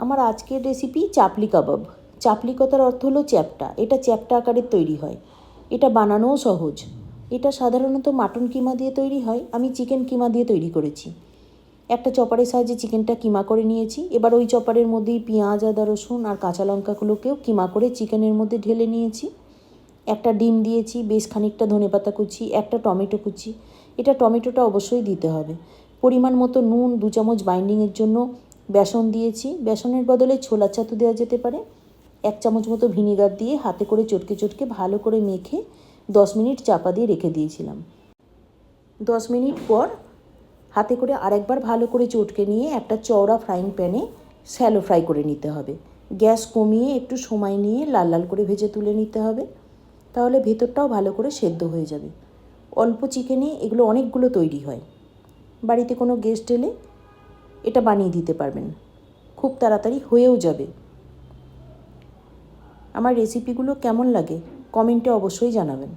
আমার আজকের রেসিপি চাপলি কাবাব। চাপলি কথার অর্থ হলো চ্যাপ্টা। এটা চ্যাপ্টা আকারের তৈরি হয়। এটা বানানোও সহজ। এটা সাধারণত মাটন কিমা দিয়ে তৈরি হয়, আমি চিকেন কিমা দিয়ে তৈরি করেছি। একটা চপারের সাহায্যে চিকেনটা কিমা করে নিয়েছি। এবার ওই চপারের মধ্যেই পেঁয়াজ, আদা, রসুন আর কাঁচা লঙ্কাগুলোকেও কিমা করে চিকেনের মধ্যে ঢেলে নিয়েছি। একটা ডিম দিয়েছি, বেশ খানিকটা ধনেপাতা কুচি, একটা টমেটো কুচি। এটা টমেটোটা অবশ্যই দিতে হবে। পরিমাণ মতো নুন, 2 চামচ বাইন্ডিংয়ের জন্য বেসন দিয়েছি। বেসনের বদলে ছোলার ছাতু দেওয়া যেতে পারে। 1 চামচ মতো ভিনিগার দিয়ে হাতে করে চটকে চটকে ভালো করে মেখে 10 মিনিট চাপা দিয়ে রেখে দিয়েছিলাম। 10 মিনিট পর হাতে করে আরেকবার ভালো করে চটকে নিয়ে একটা চওড়া ফ্রাইং প্যানে শ্যালো ফ্রাই করে নিতে হবে। গ্যাস কমিয়ে একটু সময় নিয়ে লাল লাল করে ভেজে তুলে নিতে হবে, তাহলে ভেতরটাও ভালো করে সেদ্ধ হয়ে যাবে। অল্প চিকেনে এগুলো অনেকগুলো তৈরি হয়। বাড়িতে কোনো গেস্ট এলে এটা বানিয়ে দিতে পারবেন, খুব তাড়াতাড়ি হয়েও যাবে। আমার রেসিপিগুলো কেমন লাগে কমেন্টে অবশ্যই জানাবেন।